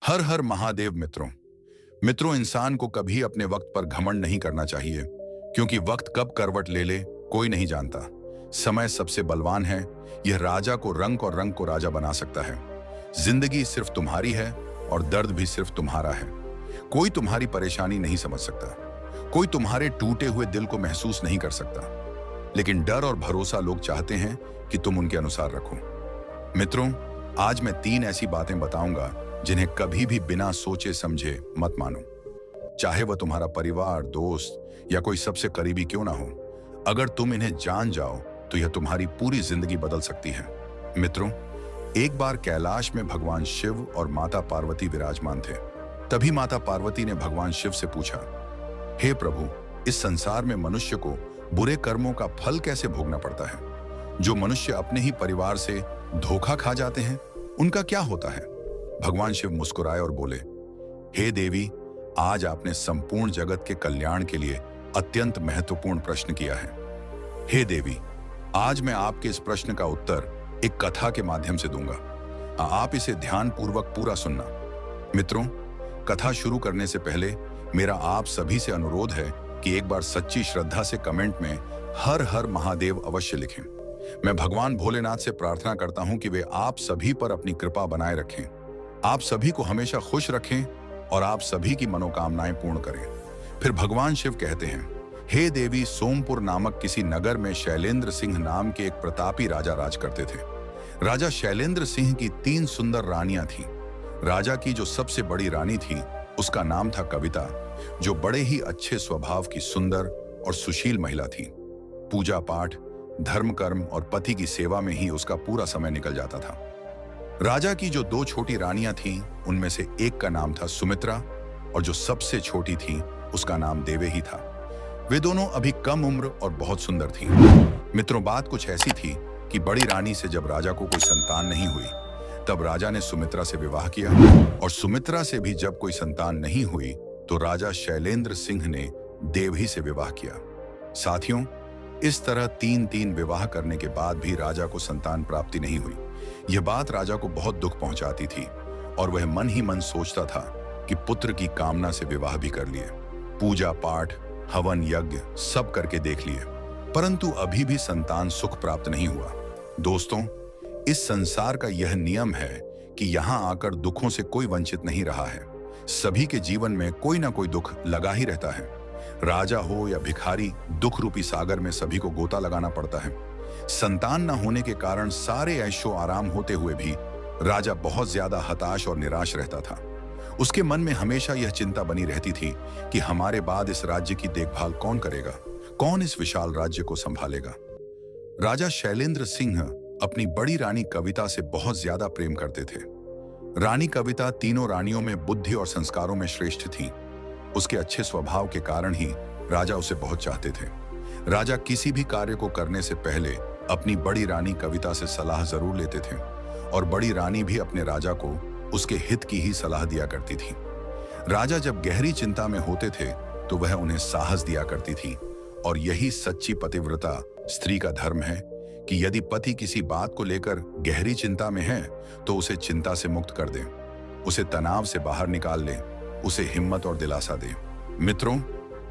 हर हर महादेव मित्रों। मित्रों, इंसान को कभी अपने वक्त पर घमंड नहीं करना चाहिए, क्योंकि वक्त कब करवट ले ले कोई नहीं जानता। समय सबसे बलवान है। यह राजा को रंग और रंग को राजा बना सकता है। जिंदगी सिर्फ तुम्हारी है और दर्द भी सिर्फ तुम्हारा है। कोई तुम्हारी परेशानी नहीं समझ सकता, कोई तुम्हारे टूटे हुए दिल को महसूस नहीं कर सकता, लेकिन डर और भरोसा लोग चाहते हैं कि तुम उनके अनुसार रखो। मित्रों, आज मैं 3 ऐसी बातें बताऊंगा जिन्हें कभी भी बिना सोचे समझे मत मानो। चाहे वह तुम्हारा परिवार, दोस्त या कोई सबसे करीबी क्यों ना हो, अगर तुम इन्हें जान जाओ तो यह तुम्हारी पूरी जिंदगी बदल सकती है। मित्रों, एक बार कैलाश में भगवान शिव और माता पार्वती विराजमान थे। तभी माता पार्वती ने भगवान शिव से पूछा, हे प्रभु, इस संसार में मनुष्य को बुरे कर्मों का फल कैसे भोगना पड़ता है? जो मनुष्य अपने ही परिवार से धोखा खा जाते हैं, उनका क्या होता है? भगवान शिव मुस्कुराए और बोले, हे देवी, आज आपने संपूर्ण जगत के कल्याण के लिए अत्यंत महत्वपूर्ण प्रश्न किया है। हे देवी, आज मैं आपके इस प्रश्न का उत्तर एक कथा के माध्यम से दूंगा। आप इसे ध्यान पूर्वक पूरा सुनना। मित्रों, कथा शुरू करने से पहले मेरा आप सभी से अनुरोध है कि एक बार सच्ची श्रद्धा से कमेंट में हर हर महादेव अवश्य लिखें। मैं भगवान भोलेनाथ से प्रार्थना करता हूं कि वे आप सभी पर अपनी कृपा बनाए रखें, आप सभी को हमेशा खुश रखें और आप सभी की मनोकामनाएं पूर्ण करें। फिर भगवान शिव कहते हैं, हे देवी, सोमपुर नामक किसी नगर में शैलेंद्र सिंह नाम के एक प्रतापी राजा राज करते थे। राजा शैलेंद्र सिंह की 3 सुंदर रानियां थीं। राजा की जो सबसे बड़ी रानी थी, उसका नाम था कविता, जो बड़े ही अच्छे स्वभाव की सुंदर और सुशील महिला थी। पूजा पाठ, धर्म कर्म और पति की सेवा में ही उसका पूरा समय निकल जाता था। राजा की जो 2 छोटी रानियां थीं, उनमें से एक का नाम था सुमित्रा और जो सबसे छोटी थी उसका नाम देवही था। वे दोनों अभी कम उम्र और बहुत सुंदर थीं। मित्रों, बात कुछ ऐसी थी कि बड़ी रानी से जब राजा को कोई संतान नहीं हुई, तब राजा ने सुमित्रा से विवाह किया, और सुमित्रा से भी जब कोई संतान नहीं हुई तो राजा शैलेंद्र सिंह ने देवही से विवाह किया। साथियों, इस तरह 3 विवाह करने के बाद भी राजा को संतान प्राप्ति नहीं हुई। यह बात राजा को बहुत दुख पहुंचाती थी और वह मन ही मन सोचता था कि पुत्र की कामना से विवाह भी कर लिए, पूजा पाठ, हवन यज्ञ सब करके देख लिए, परंतु अभी भी संतान सुख प्राप्त नहीं हुआ। दोस्तों, इस संसार का यह नियम है कि यहाँ आकर दुखों से कोई वंचित नहीं रहा है। सभी के जीवन में कोई ना कोई दुख लगा ही रहता है। राजा हो या भिखारी, दुख रूपी सागर में सभी को गोता लगाना पड़ता है। संतान न होने के कारण सारे ऐशो आराम होते हुए भी राजा बहुत ज्यादा हताश और निराश रहता था। उसके मन में हमेशा यह चिंता बनी रहती थी कि हमारे बाद इस राज्य की देखभाल कौन करेगा, कौन इस विशाल राज्य को संभालेगा। राजा शैलेंद्र सिंह अपनी बड़ी रानी कविता से बहुत ज्यादा प्रेम करते थे। रानी कविता तीनों रानियों में बुद्धि और संस्कारों में श्रेष्ठ थी। उसके अच्छे स्वभाव के कारण ही राजा उसे बहुत चाहते थे। राजा किसी भी कार्य को करने से पहले अपनी बड़ी रानी कविता से सलाह जरूर लेते थे, और बड़ी रानी भी अपने राजा को उसके हित की ही सलाह दिया करती थी। राजा जब गहरी चिंता में होते थे तो वह उन्हें साहस दिया करती थी, और यही सच्ची पतिव्रता स्त्री का धर्म है कि यदि पति किसी बात को लेकर गहरी चिंता में है तो उसे चिंता से मुक्त कर दे, उसे तनाव से बाहर निकाल ले, उसे हिम्मत और दिलासा दे। मित्रों,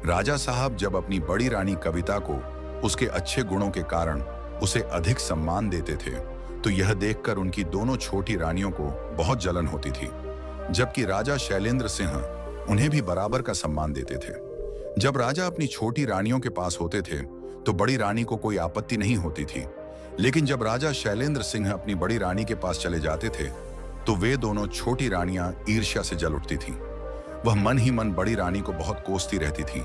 राजा साहब जब अपनी बड़ी रानी कविता को उसके अच्छे गुणों के कारण उसे अधिक सम्मान देते थे, तो यह देखकर उनकी दोनों छोटी रानियों को बहुत जलन होती थी, जबकि राजा शैलेंद्र सिंह उन्हें भी बराबर का सम्मान देते थे। जब राजा अपनी छोटी रानियों के पास होते थे तो बड़ी रानी को कोई आपत्ति नहीं होती थी, लेकिन जब राजा शैलेंद्र सिंह अपनी बड़ी रानी के पास चले जाते थे तो वे दोनों छोटी रानियां ईर्ष्या से जल उठती थीं। वह मन ही मन बड़ी रानी को बहुत कोसती रहती थी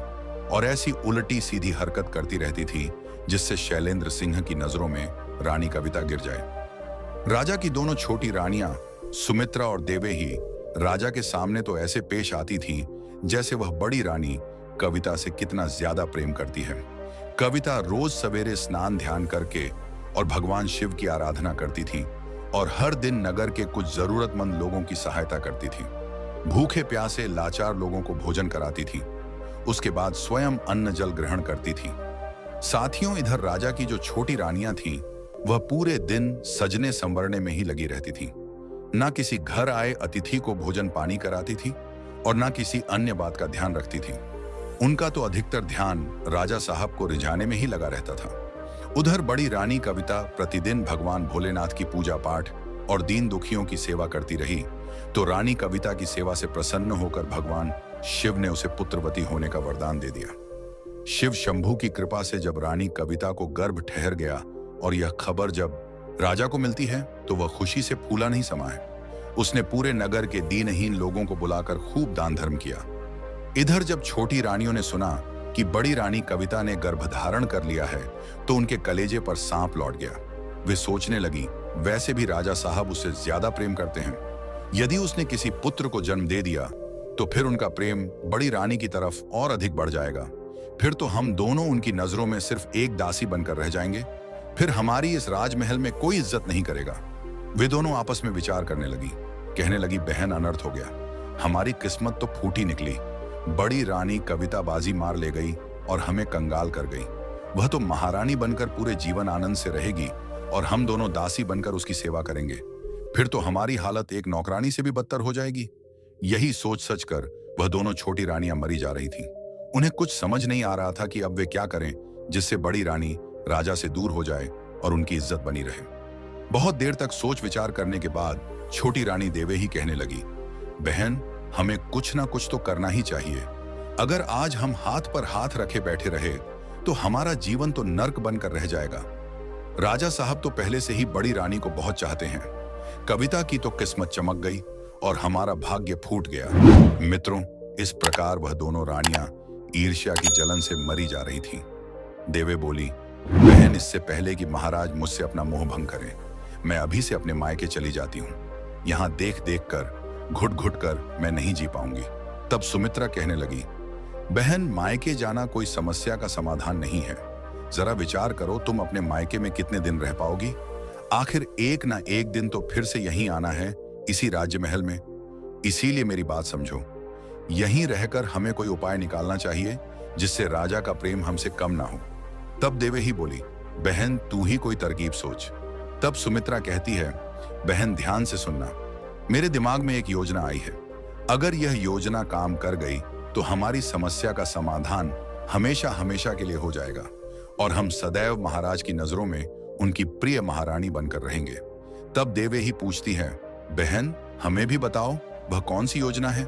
और ऐसी उल्टी सीधी हरकत करती रहती थी जिससे शैलेंद्र सिंह की नजरों में रानी कविता गिर जाए। राजा की दोनों छोटी रानियां सुमित्रा और देवही राजा के सामने तो ऐसे पेश आती थीं जैसे वह बड़ी रानी कविता से कितना ज्यादा प्रेम करती है। कविता रोज सवेरे स्नान ध्यान करके और भगवान शिव की आराधना करती थी और हर दिन नगर के कुछ जरूरतमंद लोगों की सहायता करती थी। भूखे प्यासे लाचार लोगों को भोजन कराती थी। उसके बाद स्वयं अन्न जल ग्रहण करती थी। साथियों, इधर राजा की जो छोटी रानियां थीं, वह पूरे दिन सजने संवरने में ही लगी रहती थीं। ना किसी घर आए अतिथि को भोजन पानी कराती थी और ना किसी अन्य बात का ध्यान रखती थी। उनका तो अधिकतर ध्यान राजा साहब को रिझाने में ही लगा रहता था। उधर बड़ी रानी कविता प्रतिदिन भगवान भोलेनाथ की पूजा पाठ और दीन दुखियों की सेवा करती रही, तो रानी कविता की सेवा से प्रसन्न होकर भगवान शिव ने उसे पुत्रवती होने का वरदान दे दिया। शिव शंभू की कृपा से जब रानी कविता को गर्भ ठहर गया और यह खबर जब राजा को मिलती है तो वह खुशी से फूला नहीं समा है। उसने पूरे नगर के दीनहीन लोगों को बुलाकर खूब दान धर्म किया। इधर जब छोटी रानियों ने सुना कि बड़ी रानी कविता ने गर्भधारण कर लिया है तो उनके कलेजे पर सांप लौट गया। वे सोचने लगी, वैसे भी राजा साहब उससे ज्यादा प्रेम करते हैं, यदि उसने किसी पुत्र को जन्म दे दिया तो फिर उनका प्रेम बड़ी रानी की तरफ और अधिक बढ़ जाएगा। फिर तो हम दोनों उनकी नजरों में सिर्फ एक दासी बनकर रह जाएंगे, फिर हमारी इस राजमहल में कोई इज्जत नहीं करेगा। वे दोनों आपस में विचार करने लगी। कहने लगी, बहन अनर्थ हो गया, हमारी किस्मत तो फूटी निकली। बड़ी रानी कविता बाजी मार ले गई और हमें कंगाल कर गई। वह तो महारानी बनकर पूरे जीवन आनंद से रहेगी और हम दोनों दासी बनकर उसकी सेवा करेंगे। फिर तो हमारी हालत एक नौकरानी से भी बदतर हो जाएगी। यही सोच सच कर वह दोनों छोटी रानियां मरी जा रही थीं। उन्हें कुछ समझ नहीं आ रहा था कि अब वे क्या करें जिससे बड़ी रानी राजा से दूर हो जाए और उनकी इज्जत बनी रहे। बहुत देर तक सोच विचार करने के बाद छोटी रानी देवे ही कहने लगी, बहन हमें कुछ ना कुछ तो करना ही चाहिए। अगर आज हम हाथ पर हाथ रखे बैठे रहे तो हमारा जीवन तो नर्क बनकर रह जाएगा। राजा साहब तो पहले से ही बड़ी रानी को बहुत चाहते हैं। कविता की तो किस्मत चमक गई और हमारा भाग्य फूट गया। मित्रों, इस प्रकार वह दोनों रानियां ईर्ष्या की जलन से मरी जा रही थीं। देवे बोली, बहन इससे पहले कि महाराज मुझसे अपना मोह भंग करें, मैं अभी से अपने मायके चली जाती हूँ। यहाँ देख देख कर घुट घुट कर मैं नहीं जी पाऊंगी। तब सुमित्रा कहने लगी, बहन मायके जाना कोई समस्या का समाधान नहीं है। जरा विचार करो, तुम अपने मायके में कितने दिन रह पाओगी? आखिर एक ना एक दिन तो फिर से यहीं आना है, इसी राज्य महल में। इसीलिए मेरी बात समझो, यहीं रहकर हमें कोई उपाय निकालना चाहिए जिससे राजा का प्रेम हमसे कम ना हो। तब देवे ही बोली, बहन तू ही कोई तरकीब सोच। तब सुमित्रा कहती है, बहन ध्यान से सुनना, मेरे दिमाग में एक योजना आई है। अगर यह योजना काम कर गई तो हमारी समस्या का समाधान हमेशा हमेशा के लिए हो जाएगा और हम सदैव महाराज की नजरों में उनकी प्रिय महारानी बनकर रहेंगे। तब देवे ही पूछती है, बहन हमें भी बताओ वह कौन सी योजना है?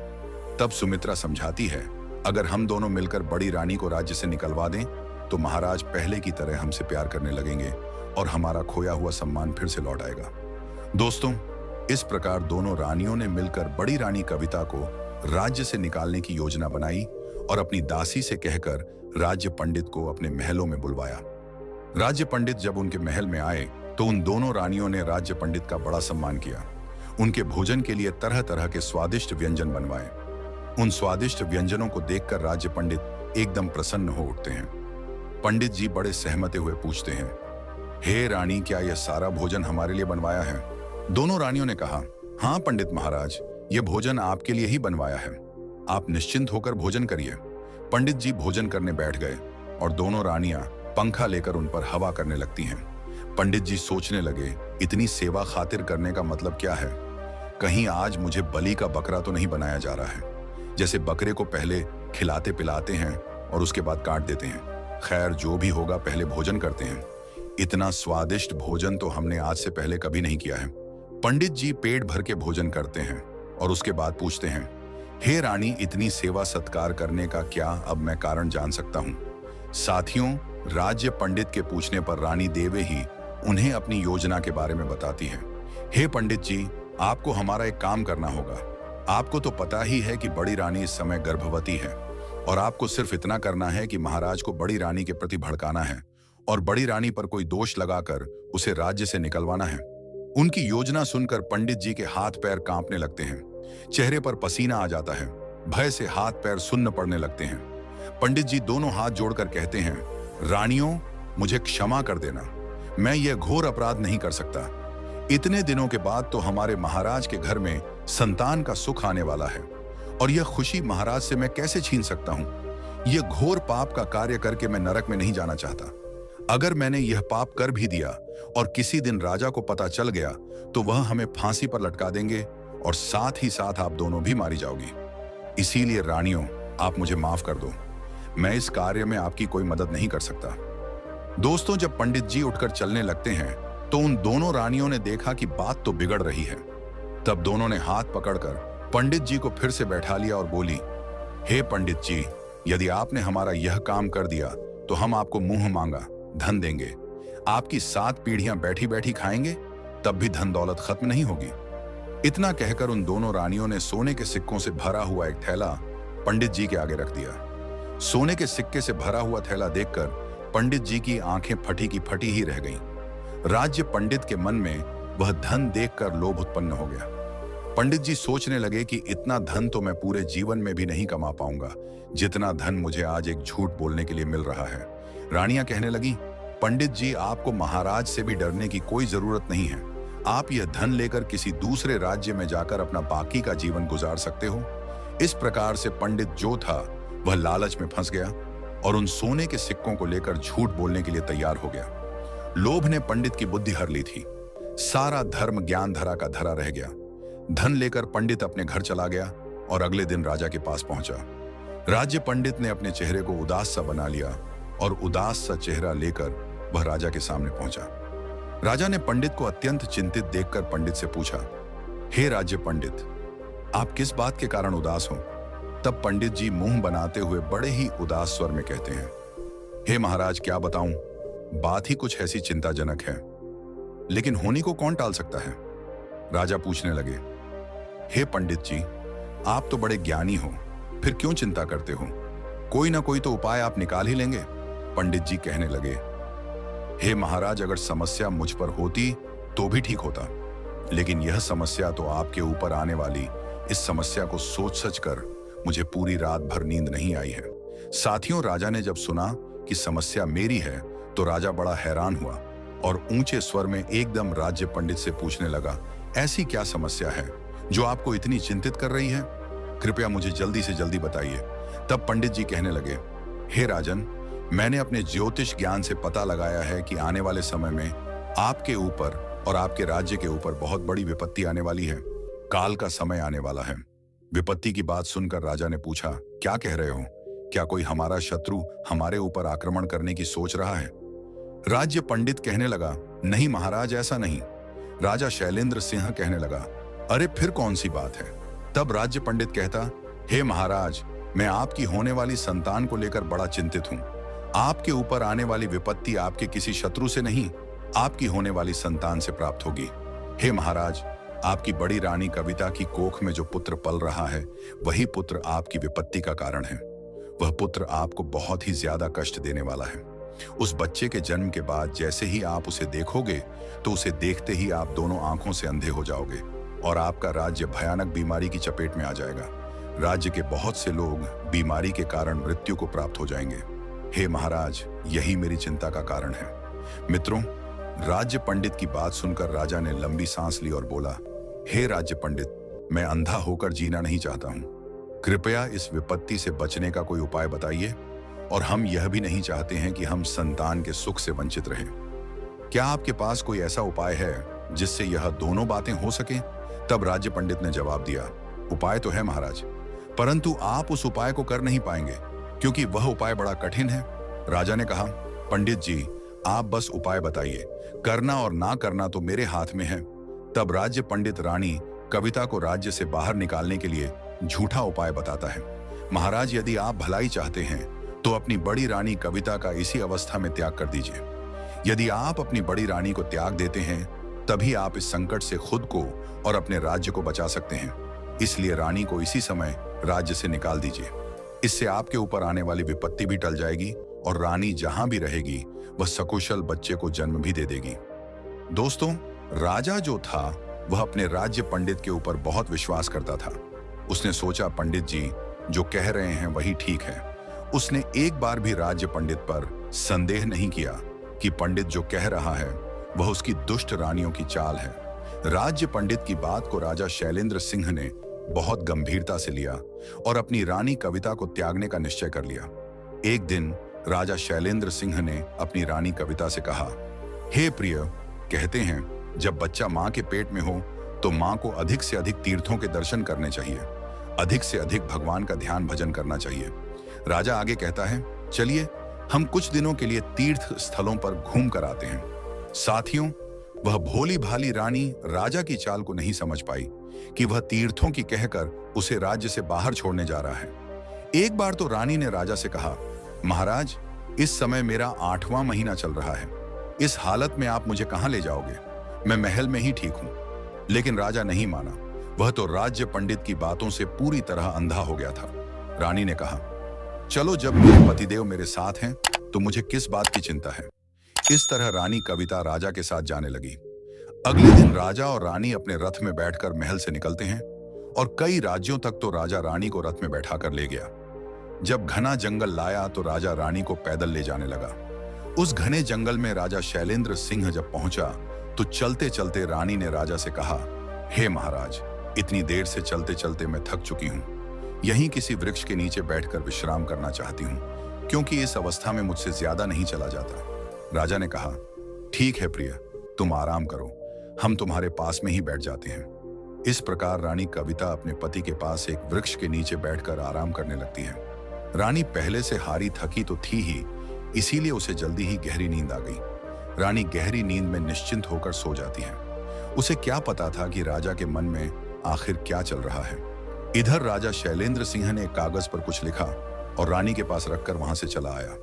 तब सुमित्रा समझाती है, अगर हम दोनों मिलकर बड़ी रानी को राज्य से निकलवा दें तो महाराज पहले की तरह हमसे प्यार करने लगेंगे और हमारा खोया हुआ सम्मान फिर से लौट आएगा। दोस्तों, इस प्रकार दोनों रानियों ने मिलकर बड़ी रानी कविता को राज्य से निकालने की योजना बनाई और अपनी दासी से कहकर राज्य पंडित को अपने महलों में बुलवाया। राज्य पंडित जब उनके महल में आए तो उन दोनों रानियों ने राज्य पंडित का बड़ा सम्मान किया। उनके भोजन के लिए तरह तरह के स्वादिष्ट व्यंजन बनवाए। उन स्वादिष्ट व्यंजनों को देखकर राज्य पंडित एकदम प्रसन्न हो उठते हैं। पंडित जी बड़े सहमते हुए पूछते हैं, हे रानी, क्या यह सारा भोजन हमारे लिए बनवाया है? दोनों रानियों ने कहा, हाँ पंडित महाराज, यह भोजन आपके लिए ही बनवाया है, आप निश्चिंत होकर भोजन करिए। पंडित जी भोजन करने बैठ गए और दोनों रानियां पंखा लेकर उन पर हवा करने लगती हैं। पंडित जी सोचने लगे, इतनी सेवा खातिर करने का मतलब क्या है? कहीं आज मुझे बलि का बकरा तो नहीं बनाया जा रहा है, जैसे बकरे को पहले खिलाते पिलाते हैं और उसके बाद काट देते हैं। खैर जो भी होगा, पहले भोजन करते हैं। इतना स्वादिष्ट भोजन तो हमने आज से पहले कभी नहीं किया है। पंडित जी पेट भर के भोजन करते हैं और उसके बाद पूछते हैं, हे रानी, इतनी सेवा सत्कार करने का क्या अब मैं कारण जान सकता हूँ? साथियों, राज्य पंडित के पूछने पर रानी देवे ही उन्हें अपनी योजना के बारे में बताती है। हे पंडित जी, आपको हमारा एक काम करना होगा। आपको तो पता ही है कि बड़ी रानी इस समय गर्भवती है और आपको सिर्फ इतना करना है कि महाराज को बड़ी रानी के प्रति भड़काना है और बड़ी रानी पर कोई दोष लगाकर उसे राज्य से निकलवाना है। उनकी योजना सुनकर पंडित जी के हाथ पैर कांपने लगते हैं, चेहरे पर पसीना आ जाता है, भय से हाथ पैर सुन्न पड़ने लगते हैं। पंडित जी दोनों हाथ जोड़कर कहते हैं, रानियों, मुझे क्षमा कर देना, मैं यह घोर अपराध नहीं कर सकता। इतने दिनों के बाद तो हमारे महाराज के घर में संतान का सुख आने वाला है और यह खुशी महाराज से मैं कैसे छीन सकता हूँ? यह घोर पाप का कार्य करके मैं नरक में नहीं जाना चाहता। अगर मैंने यह पाप कर भी दिया और किसी दिन राजा को पता चल गया तो वह हमें फांसी पर लटका देंगे और साथ ही साथ आप दोनों भी मारी जाओगी। इसीलिए रानियों, आप मुझे माफ कर दो, मैं इस कार्य में आपकी कोई मदद नहीं कर सकता। दोस्तों, जब पंडित जी उठकर चलने लगते हैं तो उन दोनों रानियों ने देखा कि बात तो बिगड़ रही है। तब दोनों ने हाथ पकड़कर पंडित जी को फिर से बैठा लिया और बोली, हे पंडित जी, यदि आपने हमारा यह काम कर दिया तो हम आपको मुंह मांगा धन देंगे। आपकी 7 पीढ़ियां बैठी बैठी खाएंगे, तब भी धन दौलत खत्म नहीं होगी। इतना कहकर उन दोनों रानियों ने सोने के सिक्कों से भरा हुआ एक थैला पंडित जी के आगे रख दिया। सोने के सिक्के से भरा हुआ थैला देखकर पंडित जी की आंखें फटी की फटी ही रह गईं। राज्य पंडित के मन में वह धन देखकर लोभ उत्पन्न हो गया। पंडित जी सोचने लगे कि इतना धन तो मैं पूरे जीवन में भी नहीं कमा पाऊंगा, जितना धन मुझे आज एक झूठ बोलने के लिए मिल रहा है। रानियां कहने लगी, पंडित जी, आपको महाराज से भी डरने की कोई जरूरत नहीं है। आप यह धन लेकर किसी दूसरे राज्य में जाकर अपना बाकी का जीवन गुजार सकते हो। इस प्रकार से पंडित जो था वह लालच में फंस गया और उन सोने के सिक्कों को लेकर झूठ बोलने के लिए तैयार हो गया। लोभ ने पंडित की बुद्धि हर ली थी। सारा धर्म ज्ञान धरा का धरा रह गया। धन लेकर पंडित अपने घर चला गया और अगले दिन राजा के पास पहुंचा। राज्य पंडित ने अपने चेहरे को उदास सा बना लिया और उदास सा चेहरा लेकर वह राजा के सामने पहुंचा। राजा ने पंडित को अत्यंत चिंतित देखकर पंडित से पूछा, हे राज्य पंडित, आप किस बात के कारण उदास हो? तब पंडित जी मुंह बनाते हुए बड़े ही उदास स्वर में कहते हैं, हे महाराज, क्या बताऊं, बात ही कुछ ऐसी चिंताजनक है, लेकिन होनी को कौन टाल सकता है? राजा पूछने लगे, हे पंडित जी, आप तो बड़े ज्ञानी हो, फिर क्यों चिंता करते हो? कोई ना कोई तो उपाय आप निकाल ही लेंगे। पंडित जी कहने लगे, हे महाराज, अगर समस्या मुझ पर होती तो भी ठीक होता, लेकिन यह समस्या तो आपके ऊपर आने वाली, इस समस्या को सोच सच कर मुझे पूरी रात भर नींद नहीं आई है। साथियों, राजा ने जब सुना कि समस्या मेरी है तो राजा बड़ा हैरान हुआ और ऊंचे स्वर में एकदम राज्य पंडित से पूछने लगा, ऐसी क्या समस्या है जो आपको इतनी चिंतित कर रही है? कृपया मुझे जल्दी से जल्दी बताइए। तब पंडित जी कहने लगे, हे राजन, मैंने अपने ज्योतिष ज्ञान से पता लगाया है कि आने वाले समय में आपके ऊपर और आपके राज्य के ऊपर बहुत बड़ी विपत्ति आने वाली है। काल का समय आने वाला है। विपत्ति की बात सुनकर राजा ने पूछा, क्या कह रहे हो? क्या कोई हमारा शत्रु हमारे ऊपर आक्रमण करने की सोच रहा है? राज्य पंडित कहने लगा, नहीं महाराज, ऐसा नहीं। राजा शैलेंद्र सिंह कहने लगा, अरे फिर कौन सी बात है? तब राज्य पंडित कहता, हे महाराज, मैं आपकी होने वाली संतान को लेकर बड़ा चिंतित हूं। आपके ऊपर आने वाली विपत्ति आपके किसी शत्रु से नहीं, आपकी होने वाली संतान से प्राप्त होगी। हे महाराज, आपकी बड़ी रानी कविता की कोख में जो पुत्र पल रहा है, वही पुत्र आपकी विपत्ति का कारण है। वह पुत्र आपको बहुत ही ज्यादा कष्ट देने वाला है। उस बच्चे के जन्म के बाद जैसे ही आप उसे देखोगे तो उसे देखते ही आप दोनों आंखों से अंधे हो जाओगे और आपका राज्य भयानक बीमारी की चपेट में आ जाएगा। राज्य के बहुत से लोग बीमारी के कारण मृत्यु को प्राप्त हो जाएंगे। हे महाराज, यही मेरी चिंता का कारण है। मित्रों, राज्य पंडित की बात सुनकर राजा ने लंबी सांस ली और बोला, हे राज्य पंडित, मैं अंधा होकर जीना नहीं चाहता हूं। कृपया इस विपत्ति से बचने का कोई उपाय बताइए, और हम यह भी नहीं चाहते हैं कि हम संतान के सुख से वंचित रहें। क्या आपके पास कोई ऐसा उपाय है जिससे यह दोनों बातें हो सकें? तब राज्य पंडित ने जवाब दिया, उपाय तो है महाराज, परंतु आप उस उपाय को कर नहीं पाएंगे क्योंकि वह उपाय बड़ा कठिन है। राजा ने कहा, पंडित जी, आप बस उपाय बताइए, करना और ना करना तो मेरे हाथ में है। तब राज्य पंडित रानी कविता को राज्य से बाहर निकालने के लिए झूठा उपाय बताता है। महाराज, यदि आप भलाई चाहते हैं तो अपनी बड़ी रानी कविता का इसी अवस्था में त्याग कर दीजिए। यदि आप अपनी बड़ी रानी को त्याग देते हैं तभी आप इस संकट से खुद को और अपने राज्य को बचा सकते हैं। इसलिए रानी को इसी समय राज्य से निकाल दीजिए। इससे आपके ऊपर आने वाली विपत्ति भी टल जाएगी और रानी जहां भी रहेगी वह सकुशल बच्चे को जन्म भी दे देगी। दोस्तों, राजा जो था वह अपने राज्य पंडित के ऊपर बहुत विश्वास करता था। उसने सोचा, पंडित जी जो कह रहे हैं वही ठीक है। उसने एक बार भी राज्य पंडित पर संदेह नहीं किया कि पंडित जो कह रहा है वह उसकी दुष्ट रानियों की चाल है। राज्य पंडित की बात को राजा शैलेंद्र सिंह ने बहुत गंभीरता से लिया और अपनी रानी कविता को त्यागने का निश्चय कर लिया। एक दिन राजा शैलेंद्र सिंह ने अपनी रानी कविता से कहा, हे प्रिय, कहते हैं जब बच्चा माँ के पेट में हो तो माँ को अधिक से अधिक तीर्थों के दर्शन करने चाहिए, अधिक से अधिक भगवान का ध्यान भजन करना चाहिए। राजा आगे कहता है, चलिए हम कुछ दिनों के लिए तीर्थ स्थलों पर घूम कर आते हैं। साथियों, वह भोली भाली रानी राजा की चाल को नहीं समझ पाई कि वह तीर्थों की कहकर उसे राज्य से बाहर छोड़ने जा रहा है। एक बार तो रानी ने राजा से कहा, महाराज, इस समय मेरा 8वां महीना चल रहा है, इस हालत में आप मुझे कहां ले जाओगे? मैं महल में ही ठीक हूं। लेकिन राजा नहीं माना। वह तो राज्य पंडित की बातों से पूरी तरह अंधा हो गया था। रानी ने कहा, चलो, जब मेरे पतिदेव मेरे साथ हैं तो मुझे किस बात की चिंता है। इस तरह रानी कविता राजा के साथ जाने लगी। अगले दिन राजा और रानी अपने रथ में बैठकर महल से निकलते हैं और कई राज्यों तक तो राजा रानी को रथ में बैठाकर ले गया। जब घना जंगल लाया तो राजा रानी को पैदल ले जाने लगा। उस घने जंगल में राजा शैलेंद्र सिंह जब पहुंचा तो चलते चलते रानी ने राजा से कहा, हे महाराज, इतनी देर से चलते चलते मैं थक चुकी हूं। यहीं किसी वृक्ष के नीचे बैठकर विश्राम करना चाहती हूं, क्योंकि इस अवस्था में मुझसे ज्यादा नहीं चला जाता। राजा ने कहा, ठीक है प्रिय, तुम आराम करो, हम तुम्हारे पास में ही बैठ जाते हैं। इस प्रकार रानी कविता अपने पति के पास एक वृक्ष के नीचे बैठकर आराम करने लगती है। रानी पहले से हारी थकी तो थी ही, इसीलिए उसे जल्दी ही गहरी नींद आ गई। रानी गहरी नींद में निश्चिंत होकर सो जाती है। उसे क्या पता था कि राजा के मन में आखिर क्या चल रहा है। इधर राजा शैलेंद्र सिंह ने कागज पर कुछ लिखा और रानी के पास रखकर वहां से चला आया।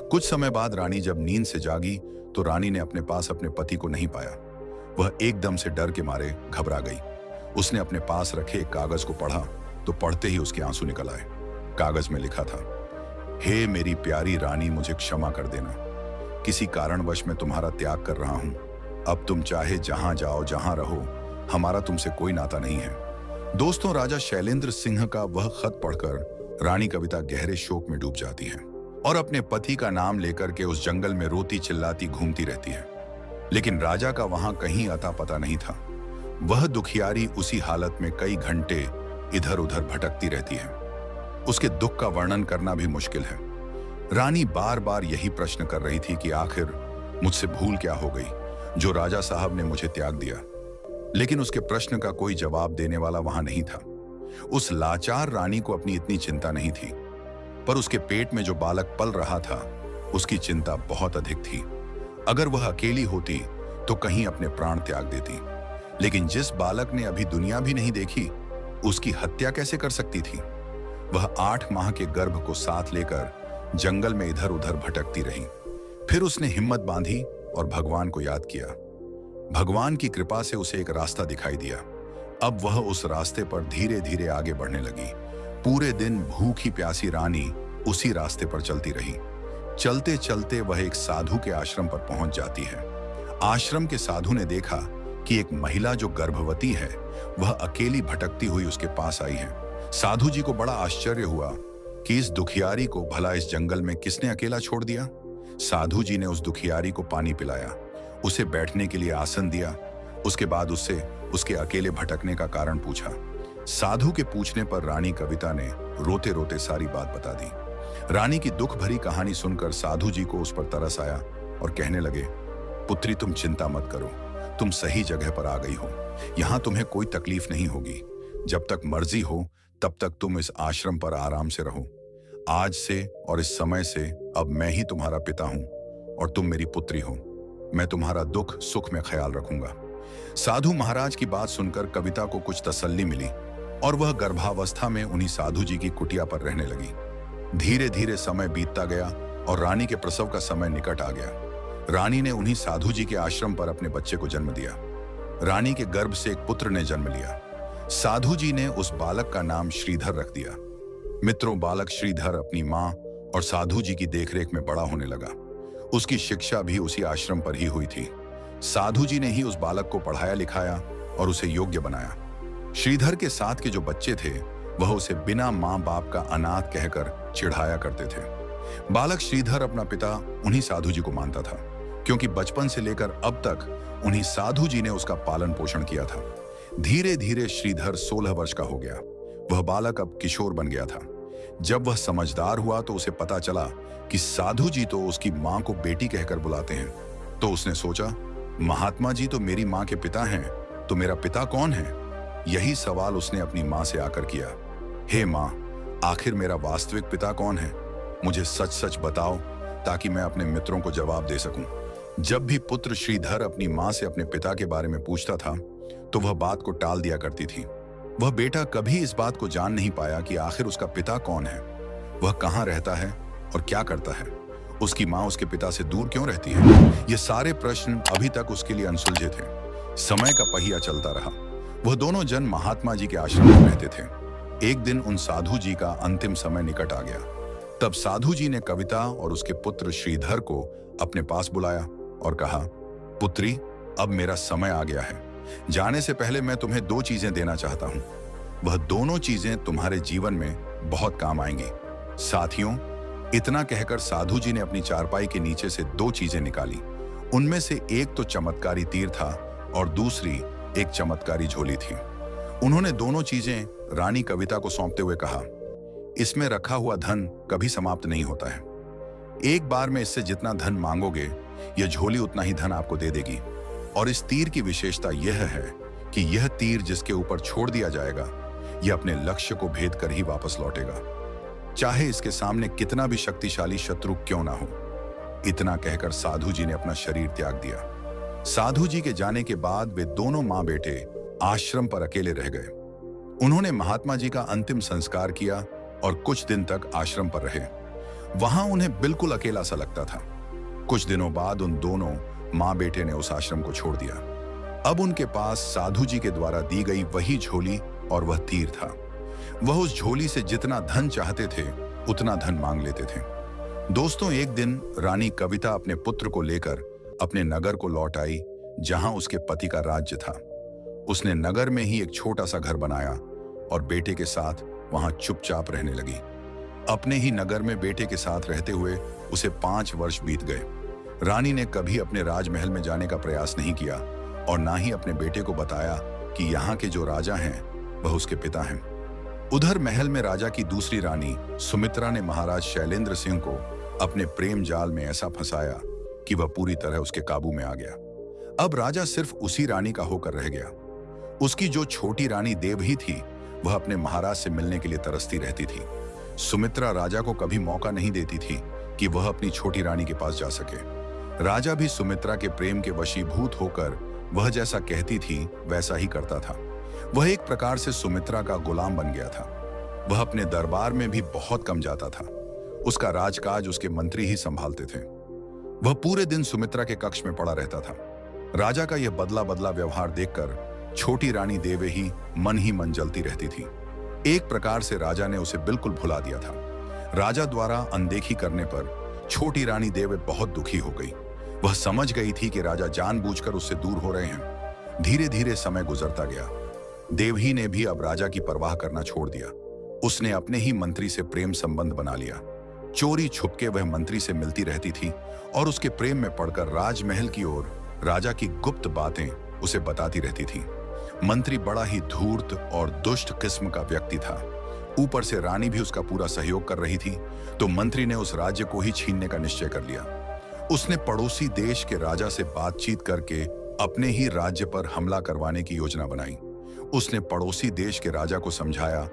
कुछ समय बाद रानी जब नींद से जागी तो रानी ने अपने पास अपने पति को नहीं पाया। वह एकदम से डर के मारे घबरा गई। उसने अपने पास रखे एक कागज को पढ़ा तो पढ़ते ही उसके आंसू निकल आए। कागज में लिखा था, हे मेरी प्यारी रानी, मुझे क्षमा कर देना। किसी कारणवश मैं तुम्हारा त्याग कर रहा हूं। अब तुम चाहे जहां जाओ, जहां रहो, हमारा तुमसे कोई नाता नहीं है। दोस्तों, राजा शैलेंद्र सिंह का वह खत पढ़कर रानी कविता गहरे शोक में डूब जाती है और अपने पति का नाम लेकर के उस जंगल में रोती चिल्लाती घूमती रहती है। लेकिन राजा का वहां कहीं अता पता नहीं था। वह दुखियारी उसी हालत में कई घंटे इधर उधर भटकती रहती है। उसके दुख का वर्णन करना भी मुश्किल है। रानी बार बार यही प्रश्न कर रही थी कि आखिर मुझसे भूल क्या हो गई जो राजा साहब ने मुझे त्याग दिया। लेकिन उसके प्रश्न का कोई जवाब देने वाला वहां नहीं था। उस लाचार रानी को अपनी इतनी चिंता नहीं थी, पर उसके पेट में जो बालक पल रहा था उसकी चिंता बहुत अधिक थी। अगर वह अकेली होती तो कहीं अपने प्राण त्याग देती, लेकिन जिस बालक ने अभी दुनिया भी नहीं देखी उसकी हत्या कैसे कर सकती थी। वह 8 माह के गर्भ को साथ लेकर जंगल में इधर उधर भटकती रही। फिर उसने हिम्मत बांधी और भगवान को याद किया। भगवान की कृपा से उसे एक रास्ता दिखाई दिया। अब वह उस रास्ते पर धीरे धीरे आगे बढ़ने लगी। पूरे दिन भूखी प्यासी रानी उसी रास्ते पर चलती रही। चलते चलते वह एक साधु के आश्रम पर पहुंच जाती है। आश्रम के साधु ने देखा कि एक महिला जो गर्भवती है वह अकेली भटकती हुई उसके पास आई है। साधु जी को बड़ा आश्चर्य हुआ कि इस दुखियारी को भला इस जंगल में किसने अकेला छोड़ दिया। साधु जी ने उस दुखियारी को पानी पिलाया, उसे बैठने के लिए आसन दिया। उसके बाद उससे उसके अकेले भटकने का कारण पूछा। साधु के पूछने पर रानी कविता ने रोते रोते सारी बात बता दी। रानी की दुख भरी कहानी सुनकर साधु जी को उस पर तरस आया और कहने लगे, पुत्री, तुम चिंता मत करो, तुम सही जगह पर आ गई हो। यहाँ तुम्हें कोई तकलीफ नहीं होगी। जब तक मर्जी हो तब तक तुम इस आश्रम पर आराम से रहो। आज से और इस समय से अब मैं ही तुम्हारा पिता हूं और तुम मेरी पुत्री हो। मैं तुम्हारा दुख सुख में ख्याल रखूंगा। साधु महाराज की बात सुनकर कविता को कुछ तसल्ली मिली और वह गर्भावस्था में उन्हीं साधु जी की कुटिया पर रहने लगी। धीरे धीरे समय बीतता गया और रानी के प्रसव का समय निकट आ गया। रानी ने उन्हीं साधु जी के आश्रम पर अपने बच्चे को जन्म दिया। रानी के गर्भ से एक पुत्र ने जन्म लिया। साधु जी ने उस बालक का नाम श्रीधर रख दिया। मित्रों, बालक श्रीधर अपनी मां और साधु जी की देखरेख में बड़ा होने लगा। उसकी शिक्षा भी उसी आश्रम पर ही हुई थी। साधु जी ने ही उस बालक को पढ़ाया लिखाया और उसे योग्य बनाया। श्रीधर के साथ के जो बच्चे थे वह उसे बिना मां बाप का अनाथ कहकर चिढ़ाया करते थे। बालक श्रीधर अपना पिता उन्हीं साधु जी को मानता था, क्योंकि बचपन से लेकर अब तक उन्हीं साधु जी ने उसका पालन पोषण किया था। धीरे धीरे श्रीधर 16 वर्ष का हो गया। वह बालक अब किशोर बन गया था। जब वह समझदार हुआ तो उसे पता चला कि साधु जी तो उसकी मां को बेटी कहकर बुलाते हैं। तो उसने सोचा महात्मा जी तो मेरी माँ के पिता हैं, तो मेरा पिता कौन है? यही सवाल उसने अपनी माँ से आकर किया। हे माँ, आखिर मेरा वास्तविक पिता कौन है? मुझे सच सच बताओ ताकि मैं अपने मित्रों को जवाब दे सकूं। जब भी पुत्र श्रीधर अपनी माँ से अपने पिता के बारे में पूछता था तो वह बात को टाल दिया करती थी। वह बेटा कभी इस बात को जान नहीं पाया कि आखिर उसका पिता कौन है, वह कहाँ रहता है और क्या करता है, उसकी माँ उसके पिता से दूर क्यों रहती है। ये सारे प्रश्न अभी तक उसके लिए अनसुलझे थे। समय का पहिया चलता रहा। वह दोनों जन महात्मा जी के आश्रम में रहते थे। एक दिन उन साधु जी का अंतिम समय निकट आ गया। तब साधु जी ने कविता और उसके पुत्र श्रीधर को अपने पास बुलाया और कहा, पुत्री, अब मेरा समय आ गया है। जाने से पहले मैं तुम्हें दो चीजें देना चाहता हूं। वह दोनों चीजें तुम्हारे जीवन में बहुत काम आएंगी। साथियों, इतना कहकर साधु जी ने अपनी चारपाई के नीचे से दो चीजें निकाली। उनमें से एक तो चमत्कारी तीर था और दूसरी एक चमत्कारी झोली थी। उन्होंने दोनों चीजें रानी कविता को सौंपते हुए कहा, इसमें रखा हुआ धन कभी समाप्त नहीं होता है। एक बार में इससे जितना धन मांगोगे, यह झोली उतना ही धन आपको दे देगी। और इस तीर की विशेषता यह है कि यह तीर जिसके ऊपर छोड़ दिया जाएगा, यह अपने लक्ष्य को भेद कर ही वापस लौटेगा, चाहे इसके सामने कितना भी शक्तिशाली शत्रु क्यों ना हो। इतना कहकर साधु जी ने अपना शरीर त्याग दिया। साधु जी के जाने के बाद वे दोनों मां बेटे आश्रम पर अकेले रह गए। उन्होंने महात्मा जी का अंतिम संस्कार किया और कुछ दिन तक आश्रम पर रहे। वहां उन्हें बिल्कुल अकेला सा लगता था। कुछ दिनों बाद उन दोनों मां बेटे ने उस आश्रम को छोड़ दिया। अब उनके पास साधु जी के द्वारा दी गई वही झोली और वह तीर था। वह उस झोली से जितना धन चाहते थे उतना धन मांग लेते थे। दोस्तों, एक दिन रानी कविता अपने पुत्र को लेकर अपने नगर को लौट आई, जहां उसके पति का राज्य था। उसने नगर में ही एक छोटा सा घर बनाया और बेटे के साथ वहां चुपचाप रहने लगी। अपने ही नगर में बेटे के साथ रहते हुए उसे 5 वर्ष बीत गए। रानी ने कभी अपने राजमहल में जाने का प्रयास नहीं किया और ना ही अपने बेटे को बताया कि यहाँ के जो राजा हैं वह उसके पिता हैं। उधर महल में राजा की दूसरी रानी सुमित्रा ने महाराज शैलेंद्र सिंह को अपने प्रेम जाल में ऐसा फंसाया कि वह पूरी तरह उसके काबू में आ गया। अब राजा सिर्फ उसी रानी का होकर रह गया। उसकी जो छोटी रानी देवही थी, वह अपने महाराज से मिलने के लिए तरसती रहती थी। सुमित्रा राजा को कभी मौका नहीं देती थी कि वह अपनी छोटी रानी के पास जा सके। राजा भी सुमित्रा के प्रेम के वशीभूत होकर वह जैसा कहती थी वैसा ही करता था। वह एक प्रकार से सुमित्रा का गुलाम बन गया था। वह अपने दरबार में भी बहुत कम जाता था। उसका राजकाज उसके मंत्री ही संभालते थे। वह पूरे दिन सुमित्रा के कक्ष में पड़ा रहता था। राजा का यह बदला बदला व्यवहार देखकर छोटी रानी देवे ही मन जलती रहती थी। एक प्रकार से राजा ने उसे बिल्कुल भुला दिया था। राजा द्वारा अनदेखी करने पर छोटी रानी देवे बहुत दुखी हो गई। वह समझ गई थी कि राजा जानबूझकर उससे दूर हो रहे हैं। धीरे धीरे समय गुजरता गया। देवही ने भी अब राजा की परवाह करना छोड़ दिया। उसने अपने ही मंत्री से प्रेम संबंध बना लिया। चोरी छुपके वह मंत्री से मिलती रहती थी और उसके प्रेम में पड़कर राजमहल की ओर राजा की गुप्त बातें उसे बताती रहती थी। मंत्री बड़ा ही धूर्त और दुष्ट किस्म का व्यक्ति था। ऊपर से रानी भी उसका पूरा सहयोग कर रही थी, तो मंत्री ने उस राज्य को ही छीनने का निश्चय कर लिया। उसने पड़ोसी देश के राजा से बातचीत करके अपने ही राज्य पर हमला करवाने की योजना बनाई। उसने पड़ोसी देश के राजा को समझाया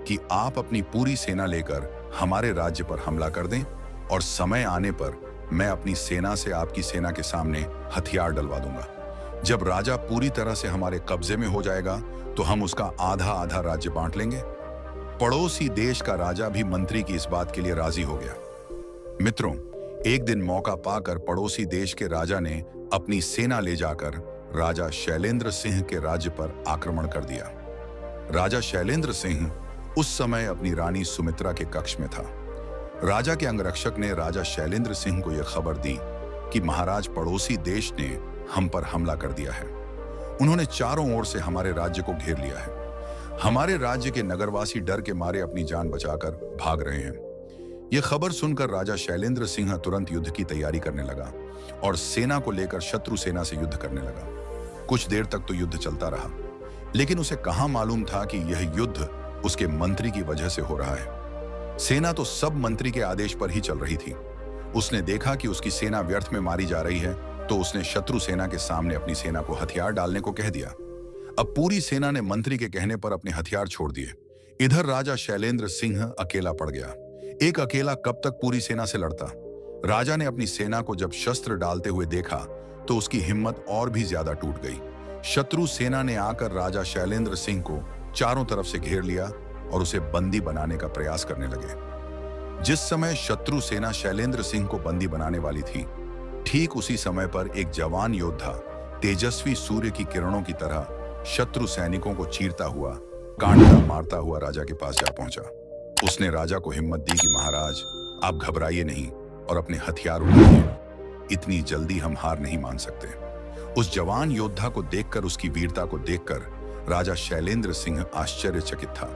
कि आप अपनी पूरी सेना लेकर हमारे राज्य पर हमला कर दें और समय आने पर मैं अपनी सेना से आपकी सेना के सामने हथियार डलवा दूंगा। जब राजा पूरी तरह से हमारे कब्जे में हो जाएगा तो हम उसका आधा आधा राज्य बांट लेंगे। पड़ोसी देश का राजा भी मंत्री की इस बात के लिए राजी हो गया। मित्रों, एक दिन मौका पाकर पड़ोसी देश के राजा ने अपनी सेना ले जाकर राजा शैलेंद्र सिंह के राज्य पर आक्रमण कर दिया। राजा शैलेंद्र सिंह उस समय अपनी रानी सुमित्रा के कक्ष में था। राजा के अंगरक्षक ने राजा शैलेंद्र सिंह को यह खबर दी कि महाराज पड़ोसी देश ने हम पर हमला कर दिया है। उन्होंने चारों ओर से हमारे राज्य को घेर लिया है। हमारे राज्य के नगरवासी डर के मारे अपनी जान बचाकर भाग रहे हैं। यह खबर सुनकर राजा शैलेंद्र सिंह तुरंत युद्ध की तैयारी करने लगा और सेना को लेकर शत्रु सेना से युद्ध करने लगा। कुछ देर तक तो युद्ध चलता रहा, लेकिन उसे कहां मालूम था कि यह युद्ध उसके मंत्री की वजह से हो रहा है। सेना तो सब मंत्री के आदेश पर ही चल रही थी। उसने देखा कि उसकी सेना व्यर्थ में मारी जा रही है, तो उसने शत्रु सेना के सामने अपनी सेना को हथियार डालने को कह दिया। अब पूरी सेना ने मंत्री के कहने पर अपने हथियार छोड़ दिए। इधर राजा शैलेंद्र सिंह अकेला पड़ गया। एक अकेला कब तक पूरी सेना से लड़ता। राजा ने अपनी सेना को जब शस्त्र डालते हुए देखा तो उसकी हिम्मत और भी ज्यादा टूट गई। शत्रु सेना ने आकर राजा शैलेंद्र सिंह को चारों तरफ से घेर लिया और उसे बंदी बनाने का प्रयास करने लगे। जिस समय शत्रु सेना शैलेंद्र सिंह को बंदी बनाने वाली थी, ठीक उसी समय पर एक जवान योद्धा तेजस्वी सूर्य की किरणों की तरह शत्रु सैनिकों को चीरता हुआ, कांटा मारता हुआ राजा के पास जा पहुंचा। उसने राजा को हिम्मत दी कि महाराज, आप घबराइए नहीं और अपने हथियार उठाइए। इतनी जल्दी हम हार नहीं मान सकते। उस जवान योद्धा को देखकर, उसकी वीरता को देखकर राजा शैलेंद्र सिंह आश्चर्यचकित था।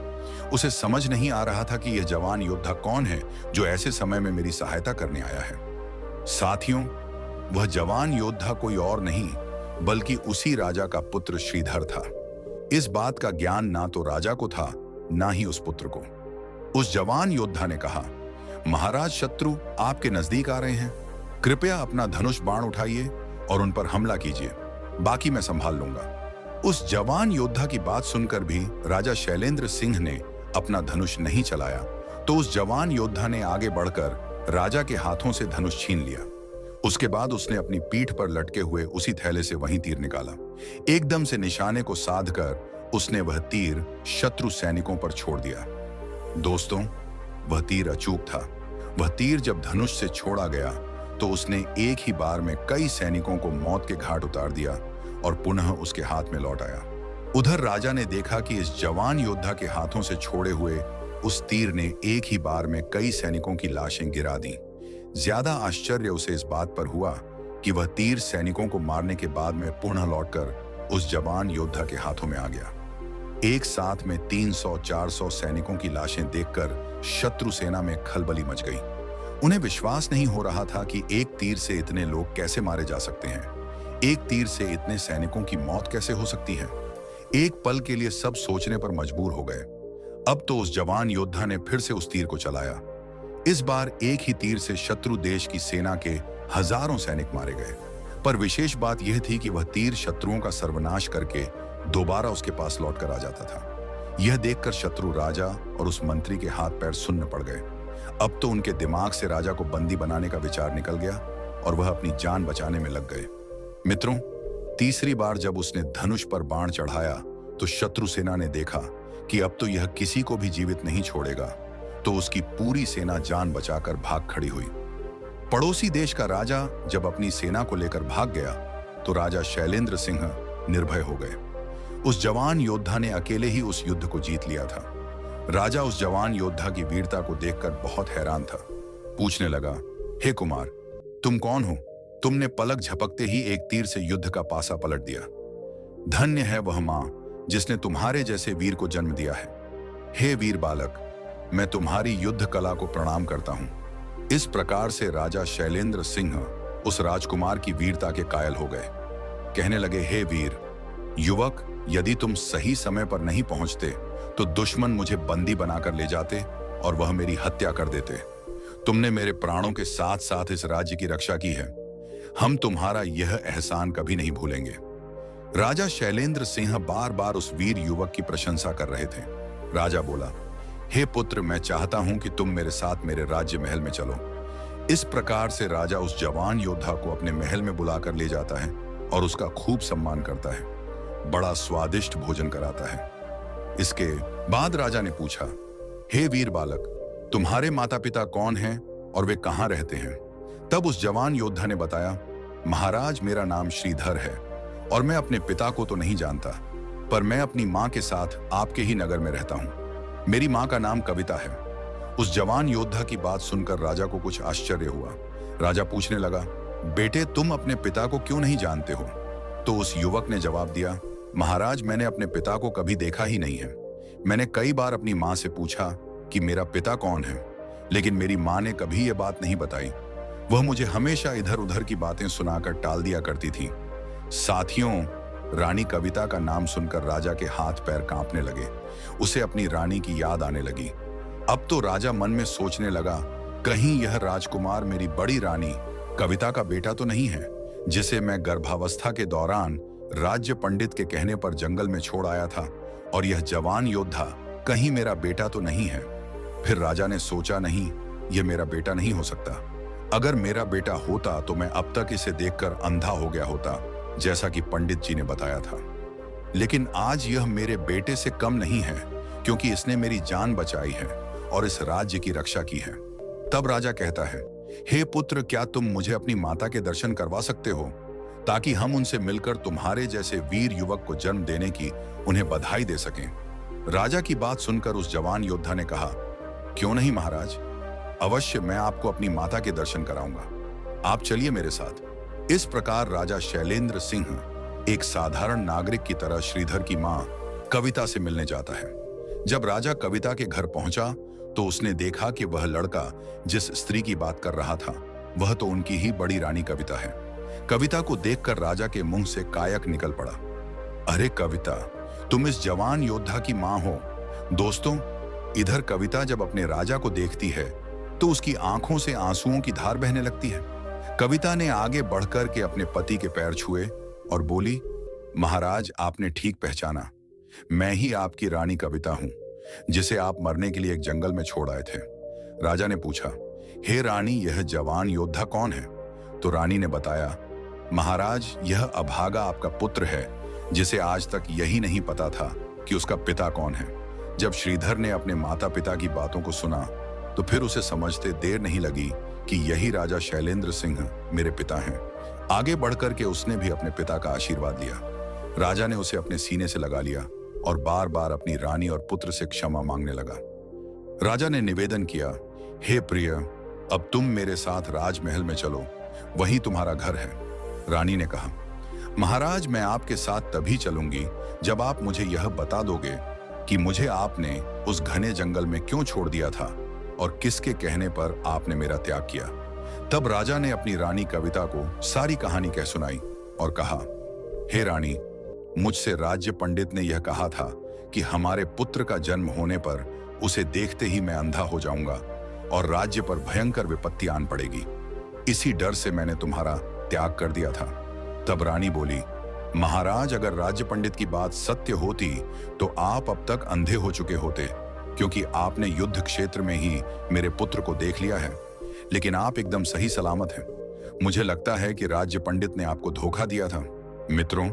उसे समझ नहीं आ रहा था कि यह जवान योद्धा कौन है जो ऐसे समय में मेरी सहायता करने आया है। साथियों, वह जवान योद्धा कोई और नहीं बल्कि उसी राजा का पुत्र श्रीधर था। इस बात का ज्ञान ना तो राजा को था, ना ही उस पुत्र को। उस जवान योद्धा ने कहा, महाराज, शत्रु आपके नजदीक आ रहे हैं। कृपया अपना धनुष बाण उठाइए और उन पर हमला कीजिए, बाकी मैं संभाल लूंगा। उस जवान योद्धा की बात सुनकर भी राजा शैलेंद्र सिंह ने अपना धनुष नहीं चलाया, तो उस जवान योद्धा ने आगे बढ़कर राजा के हाथों से धनुष छीन लिया। उसके बाद उसने अपनी पीठ पर लटके हुए उसी थैले से वहीं तीर निकाला। एकदम से निशाने को साधकर उसने वह तीर शत्रु सैनिकों पर छोड़ दिया। दोस्तों, वह तीर अचूक था। वह तीर जब धनुष से छोड़ा गया तो उसने एक ही बार में कई सैनिकों को मौत के घाट उतार दिया और पुनः उसके हाथ में लौट आया। उधर राजा ने देखा कि इस जवान योद्धा के हाथों से छोड़े हुए उस तीर ने एक ही बार में कई सैनिकों की लाशें गिरा दी। ज्यादा आश्चर्य उसे इस बात पर हुआ कि वह तीर सैनिकों को मारने के बाद में पुनः लौटकर उस जवान योद्धा के हाथों में आ गया। एक साथ में 300-400 सैनिकों की लाशें देखकर शत्रु सेना में खलबली मच गई। उन्हें विश्वास नहीं हो रहा था कि एक तीर से इतने लोग कैसे मारे जा सकते हैं। एक तीर से इतने सैनिकों की मौत कैसे हो सकती है। एक पल के लिए सब सोचने पर मजबूर हो गए। अब तो उस जवान योद्धा ने फिर से उस तीर को चलाया। इस बार एक ही तीर से शत्रु देश की सेना के हजारों सैनिक मारे गए। पर विशेष बात यह थी कि वह तीर शत्रुओं का सर्वनाश करके दोबारा उसके पास लौटकर आ जाता था। यह देखकर शत्रु राजा और उस मंत्री के हाथ पैर सुन्न पड़ गए। अब तो उनके दिमाग से राजा को बंदी बनाने का विचार निकल गया और वह अपनी जान बचाने में लग गए। मित्रों, तीसरी बार जब उसने धनुष पर बाण चढ़ाया तो शत्रु सेना ने देखा कि अब तो यह किसी को भी जीवित नहीं छोड़ेगा, तो उसकी पूरी सेना जान बचाकर भाग खड़ी हुई। पड़ोसी देश का राजा जब अपनी सेना को लेकर भाग गया तो राजा शैलेंद्र सिंह निर्भय हो गए। उस जवान योद्धा ने अकेले ही उस युद्ध को जीत लिया था। राजा उस जवान योद्धा की वीरता को देखकर बहुत हैरान था। पूछने लगा, हे कुमार, तुम कौन हो? तुमने पलक झपकते ही एक तीर से युद्ध का पासा पलट दिया। धन्य है वह मां जिसने तुम्हारे जैसे वीर को जन्म दिया है। हे वीर बालक, मैं तुम्हारी युद्ध कला को प्रणाम करता हूं। इस प्रकार से राजा शैलेंद्र सिंह उस राजकुमार की वीरता के कायल हो गए। कहने लगे, हे वीर युवक, यदि तुम सही समय पर नहीं पहुंचते तो दुश्मन मुझे बंदी बनाकर ले जाते और वह मेरी हत्या कर देते। तुमने मेरे प्राणों के साथ साथ इस राज्य की रक्षा की है। हम तुम्हारा यह एहसान कभी नहीं भूलेंगे। राजा शैलेंद्र सिंह बार बार उस वीर युवक की प्रशंसा कर रहे थे। राजा बोला, हे पुत्र, मैं चाहता हूं कि तुम मेरे साथ मेरे राज्य महल में चलो। इस प्रकार से राजा उस जवान योद्धा को अपने महल में बुलाकर ले जाता है और उसका खूब सम्मान करता है, बड़ा स्वादिष्ट भोजन कराता है। इसके बाद राजा ने पूछा, हे वीर बालक, तुम्हारे माता पिता कौन हैं और वे कहां रहते हैं? तब उस जवान योद्धा ने बताया, महाराज, मेरा नाम श्रीधर है और मैं अपने पिता को तो नहीं जानता, पर मैं अपनी मां के साथ आपके ही नगर में रहता हूं। मेरी मां का नाम कविता है। उस जवान योद्धा की बात सुनकर राजा को कुछ आश्चर्य हुआ। राजा पूछने लगा, बेटे, तुम अपने पिता को क्यों नहीं जानते हो? तो उस युवक ने जवाब दिया, महाराज, मैंने अपने पिता को कभी देखा ही नहीं है। मैंने कई बार अपनी मां से पूछा कि मेरा पिता कौन है, लेकिन मेरी मां ने कभी यह बात नहीं बताई। वह मुझे हमेशा इधर उधर की बातें सुनाकर टाल दिया करती थी। साथियों, रानी कविता का नाम सुनकर राजा के हाथ पैर कांपने लगे। उसे अपनी रानी की याद आने लगी। अब तो राजा मन में सोचने लगा, कहीं यह राजकुमार मेरी बड़ी रानी कविता का बेटा तो नहीं है, जिसे मैं गर्भावस्था के दौरान राज्य पंडित के कहने पर जंगल में छोड़ आया था, और यह जवान योद्धा कहीं मेरा बेटा तो नहीं है। फिर राजा ने सोचा, नहीं, यह मेरा बेटा नहीं हो सकता। अगर मेरा बेटा होता तो मैं अब तक इसे देखकर अंधा हो गया होता, जैसा कि पंडित जी ने बताया था। लेकिन आज यह मेरे बेटे से कम नहीं है, क्योंकि इसने मेरी जान बचाई है और इस राज्य की रक्षा की है। तब राजा कहता है, हे पुत्र, क्या तुम मुझे अपनी माता के दर्शन करवा सकते हो, ताकि हम उनसे मिलकर तुम्हारे जैसे वीर युवक को जन्म देने की उन्हें बधाई दे सकें। राजा की बात सुनकर उस जवान योद्धा ने कहा, क्यों नहीं महाराज, अवश्य मैं आपको अपनी माता के दर्शन कराऊंगा। आप चलिए मेरे साथ। इस प्रकार राजा शैलेंद्र सिंह एक साधारण नागरिक की तरह श्रीधर की मां कविता से मिलने जाता है। जब राजा कविता के घर पहुंचा तो उसने देखा कि वह लड़का जिस स्त्री की बात कर रहा था वह तो उनकी ही बड़ी रानी कविता है। कविता को देखकर राजा के मुंह से कायक निकल पड़ा। अरे कविता, तुम इस जवान योद्धा की मां हो। दोस्तों, इधर कविता जब अपने राजा को देखती है तो उसकी आंखों से आंसुओं की धार बहने लगती है। कविता ने आगे बढ़कर के अपने पति के पैर छुए और बोली, महाराज, आपने ठीक पहचाना, मैं ही आपकी रानी कविता हूं, जिसे आप मरने के लिए एक जंगल में छोड़ आए थे। राजा ने पूछा, हे रानी, यह जवान योद्धा कौन है? तो रानी ने बताया, महाराज, यह अभागा आपका पुत्र है, जिसे आज तक यही नहीं पता था कि उसका पिता कौन है। जब श्रीधर ने अपने माता पिता की बातों को सुना तो फिर उसे समझते देर नहीं लगी कि यही राजा शैलेंद्र सिंह मेरे पिता हैं। आगे बढ़कर के उसने भी अपने पिता का आशीर्वाद लिया। राजा ने उसे अपने सीने से लगा लिया और बार बार अपनी रानी और पुत्र से क्षमा मांगने लगा। राजा ने निवेदन किया, हे प्रिय, अब तुम मेरे साथ राजमहल में चलो, वही तुम्हारा घर है। रानी ने कहा, महाराज, मैं आपके साथ तभी चलूंगी जब आप मुझे यह बता दोगे कि मुझे आपने उस घने जंगल में क्यों छोड़ दिया था और किसके कहने पर आपने मेरा त्याग किया। तब राजा ने अपनी रानी कविता को सारी कहानी कह सुनाई और कहा, हे रानी, मुझसे राज्य पंडित ने यह कहा था कि हमारे पुत्र का जन्म होने पर उसे देखते ही मैं अंधा हो जाऊंगा और राज्य पर भयंकर विपत्ति आन पड़ेगी। इसी डर से मैंने तुम्हारा त्याग कर दिया था। तब रानी बोली, महाराज, अगर राज्य पंडित की बात सत्य होती तो आप अब तक अंधे हो चुके होते, क्योंकि आपने युद्ध क्षेत्र में ही मेरे पुत्र को देख लिया है। लेकिन आप एकदम सही सलामत हैं। मुझे लगता है कि राज्य पंडित ने आपको धोखा दिया था। मित्रों,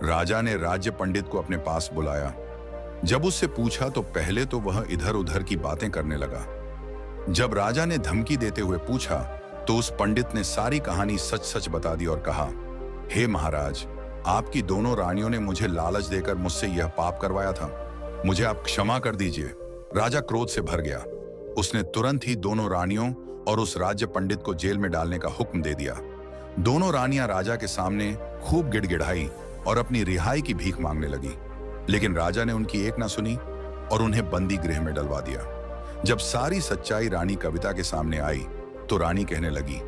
राजा ने राज्य पंडित को अपने पास बुलाया। जब उससे पूछा तो पहले तो वह इधर उधर की बातें करने लगा। जब राजा ने धमकी देते हुए पूछा तो उस पंडित ने सारी कहानी सच सच बता दी और कहा, हे महाराज, आपकी दोनों रानियों ने मुझे लालच देकर मुझसे यह पाप करवाया था। मुझे आप क्षमा कर दीजिए। राजा क्रोध से भर गया। उसने तुरंत ही दोनों रानियों और उस राज्य पंडित को जेल में डालने का हुक्म दे दिया। दोनों रानियां राजा के सामने खूब गिड़गिड़ाई और अपनी रिहाई की भीख मांगने लगी, लेकिन राजा ने उनकी एक ना सुनी और उन्हें बंदी गृह में डलवा दिया। जब सारी सच्चाई रानी कविता के सामने आई तो रानी कहने लगी,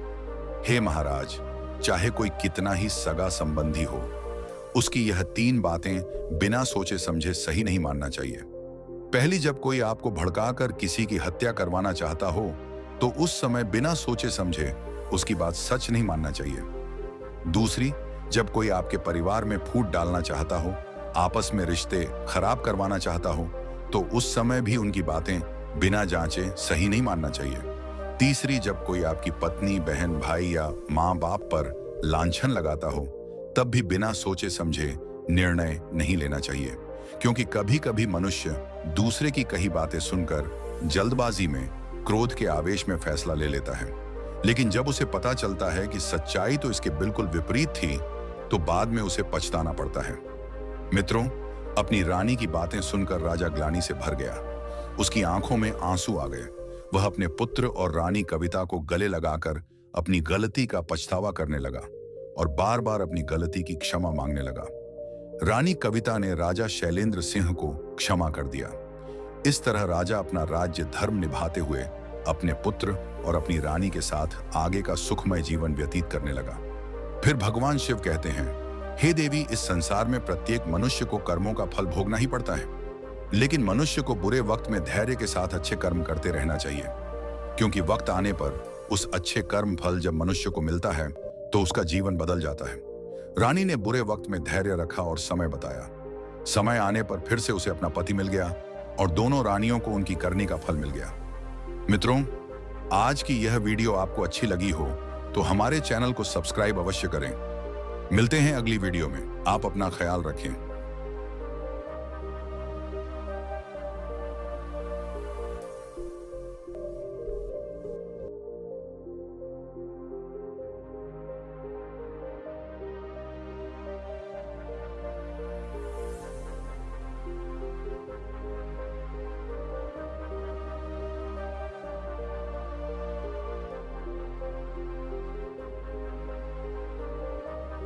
हे महाराज, चाहे कोई कितना ही सगा संबंधी हो, उसकी यह 3 बातें बिना सोचे समझे सही नहीं मानना चाहिए। पहली, जब कोई आपको भड़काकर किसी की हत्या करवाना चाहता हो तो उस समय बिना सोचे समझे उसकी बात सच नहीं मानना चाहिए। दूसरी, जब कोई आपके परिवार में फूट डालना चाहता हो, आपस में रिश्ते खराब करवाना चाहता हो, तो उस समय भी उनकी बातें बिना जांचे सही नहीं मानना चाहिए। तीसरी, जब कोई आपकी पत्नी, बहन, भाई या माँ बाप पर लांछन लगाता हो, तब भी बिना सोचे समझे निर्णय नहीं लेना चाहिए, क्योंकि कभी कभी मनुष्य दूसरे की कही बातें सुनकर जल्दबाजी में, क्रोध के आवेश में फैसला ले लेता है। लेकिन जब उसे पता चलता है कि सच्चाई तो इसके बिल्कुल विपरीत थी, तो बाद में उसे पछताना पड़ता है। मित्रों, अपनी रानी की बातें सुनकर राजा ग्लानि से भर गया। उसकी आंखों में आंसू आ गए। वह अपने पुत्र और रानी कविता को गले लगाकर अपनी गलती का पछतावा करने लगा और बार बार अपनी गलती की क्षमा मांगने लगा। रानी कविता ने राजा शैलेंद्र सिंह को क्षमा कर दिया। इस तरह राजा अपना राज्य धर्म निभाते हुए अपने पुत्र और अपनी रानी के साथ आगे का सुखमय जीवन व्यतीत करने लगा। फिर भगवान शिव कहते हैं, हे देवी, इस संसार में प्रत्येक मनुष्य को कर्मों का फल भोगना ही पड़ता है, लेकिन मनुष्य को बुरे वक्त में धैर्य के साथ अच्छे कर्म करते रहना चाहिए, क्योंकि वक्त आने पर उस अच्छे कर्म फल जब मनुष्य को मिलता है तो उसका जीवन बदल जाता है। रानी ने बुरे वक्त में धैर्य रखा और समय बताया। समय आने पर फिर से उसे अपना पति मिल गया और दोनों रानियों को उनकी करनी का फल मिल गया। मित्रों, आज की यह वीडियो आपको अच्छी लगी हो तो हमारे चैनल को सब्सक्राइब अवश्य करें। मिलते हैं अगली वीडियो में। आप अपना ख्याल रखें।